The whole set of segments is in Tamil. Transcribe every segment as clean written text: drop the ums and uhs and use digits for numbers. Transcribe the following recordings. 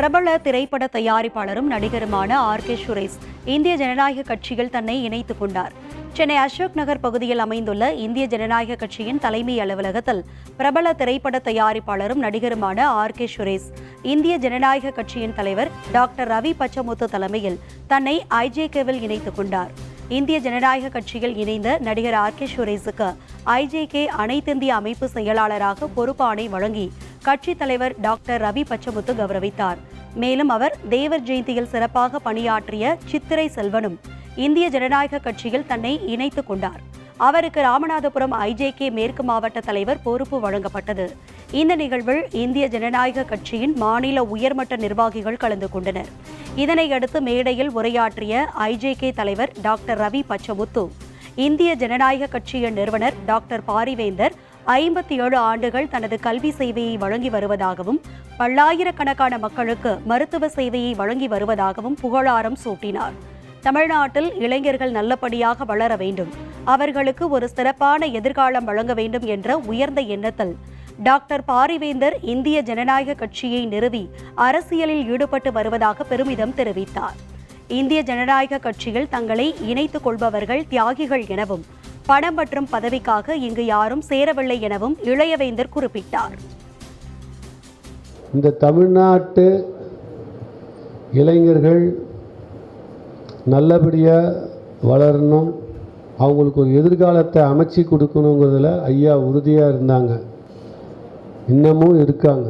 பிரபல திரைப்பட தயாரிப்பாளரும் நடிகருமான ஆர்.கே. சுரேஷ் இந்திய ஜனநாயக கட்சியில் தன்னை இணைத்துக் கொண்டார். சென்னை அசோக் நகர் பகுதியில் அமைந்துள்ள இந்திய ஜனநாயக கட்சியின் தலைமை அலுவலகத்தில் பிரபல திரைப்பட தயாரிப்பாளரும் நடிகருமான ஆர்.கே. சுரேஷ் இந்திய ஜனநாயக கட்சியின் தலைவர் டாக்டர் ரவி பச்சமுத்து தலைமையில் தன்னை ஐஜேகேவில் இணைத்துக் கொண்டார். இந்திய ஜனநாயக கட்சியில் இணைந்த நடிகர் ஆர்.கே. சுரேஷுக்கு ஐஜேகே அனைத்திந்திய அமைப்பு செயலாளராக பொறுப்பாணை வழங்கி கட்சித் தலைவர் டாக்டர் ரவி பச்சமுத்து கௌரவித்தார். மேலும் அவர் தேவர் ஜெயந்தியில் சிறப்பாக பணியாற்றிய சித்திரை செல்வனும் இந்திய ஜனநாயக கட்சியில் தன்னை இணைத்துக் கொண்டார். அவருக்கு ராமநாதபுரம் ஐஜேகே மேற்கு மாவட்ட தலைவர் பொறுப்பு வழங்கப்பட்டது. இந்த நிகழ்வில் இந்திய ஜனநாயக கட்சியின் மாநில உயர்மட்ட நிர்வாகிகள் கலந்து கொண்டனர். இதனையடுத்து மேடையில் உரையாற்றிய ஐஜேகே தலைவர் டாக்டர் ரவி பச்சமுத்து, இந்திய ஜனநாயக கட்சியின் நிறுவனர் டாக்டர் பாரிவேந்தர் 57 ஆண்டுகள் தனது கல்வி சேவையை வழங்கி வருவதாகவும் பல்லாயிரக்கணக்கான மக்களுக்கு மருத்துவ சேவையை வழங்கி வருவதாகவும் புகழாரம் சூட்டினார். தமிழ்நாட்டில் இளைஞர்கள் நல்லபடியாக வளர வேண்டும், அவர்களுக்கு ஒரு சிறப்பான எதிர்காலம் வழங்க வேண்டும் என்ற உயர்ந்த எண்ணத்தில் டாக்டர் பாரிவேந்தர் இந்திய ஜனநாயக கட்சியை நிறுவி அரசியலில் ஈடுபட்டு வருவதாக பெருமிதம் தெரிவித்தார். இந்திய ஜனநாயக கட்சியில் தங்களை இணைத்துக் கொள்பவர்கள் தியாகிகள் எனவும் பணம் மற்றும் பதவிக்காக இங்கு யாரும் சேரவில்லை எனவும் இளையவேந்தர் குறிப்பிட்டார். இந்த தமிழ்நாட்டு இளைஞர்கள் நல்லபடியாக வளரணும், அவங்களுக்கு ஒரு எதிர்காலத்தை அமைச்சு கொடுக்கணுங்கிறதுல ஐயா உறுதியாக இருந்தாங்க, இன்னமும் இருக்காங்க.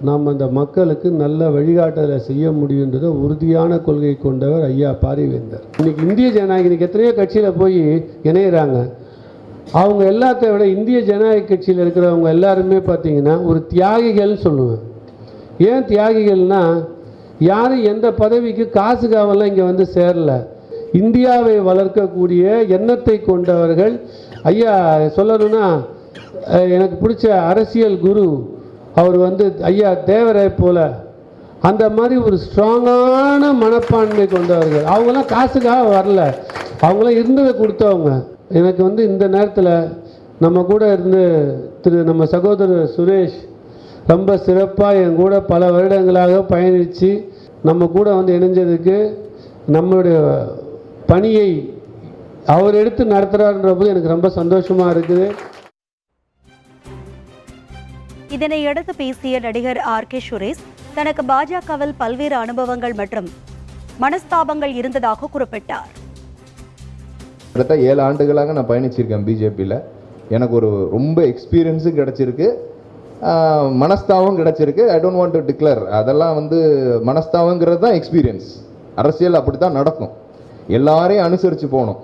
நாம் அந்த மக்களுக்கு நல்ல வழிகாட்டலை செய்ய முடியுன்றத உறுதியான கொள்கை கொண்டவர் ஐயா பாரிவேந்தர். இன்னைக்கு இந்திய ஜனநாயக எத்தனையோ கட்சியில் போய் இணையிறாங்க. அவங்க எல்லாத்த விட இந்திய ஜனநாயக கட்சியில் இருக்கிறவங்க எல்லாருமே பார்த்தீங்கன்னா ஒரு தியாகிகள்னு சொல்லுவேன். ஏன் தியாகிகள்னா, யாரும் எந்த பதவிக்கு காசுக்காவெல்லாம் இங்கே வந்து சேரல. இந்தியாவை வளர்க்கக்கூடிய எண்ணத்தை கொண்டவர்கள். ஐயா சொல்லணும்னா, எனக்கு பிடிச்ச அரசியல் குரு அவர் வந்து ஐயா தேவரை போல அந்த மாதிரி ஒரு ஸ்ட்ராங்கான மனப்பான்மை கொண்டவர்கள். அவங்களாம் காசுக்காக வரல, அவங்களாம் இருந்ததை கொடுத்தவங்க. எனக்கு வந்து இந்த நேரத்தில் நம்ம கூட இருந்து நம்ம சகோதரர் சுரேஷ் ரொம்ப சிறப்பாக என் கூட பல வருடங்களாக பயணித்து நம்ம கூட வந்து இணைஞ்சதுக்கு, நம்மளுடைய பணியை அவர் எடுத்து நடத்துகிறார்ன்ற போது எனக்கு ரொம்ப சந்தோஷமாக இருக்குது. இதனையடுத்து பேசிய நடிகர் ஆர்.கே. சுரேஷ் தனக்கு பாஜகவில் பல்வேறு அனுபவங்கள் மற்றும் மனஸ்தாபங்கள் இருந்ததாக குறிப்பிட்டார். கிட்டத்தட்ட 7 ஆண்டுகளாக நான் பயணிச்சிருக்கேன் பிஜேபியில். எனக்கு ஒரு ரொம்ப எக்ஸ்பீரியன்ஸும் கிடச்சிருக்கு, மனஸ்தாபம் கிடச்சிருக்கு. I don't want to declare. அதெல்லாம் வந்து மனஸ்தாபங்கிறது தான் எக்ஸ்பீரியன்ஸ். அரசியல் அப்படி தான் நடக்கும், எல்லாரையும் அனுசரித்து போகணும்.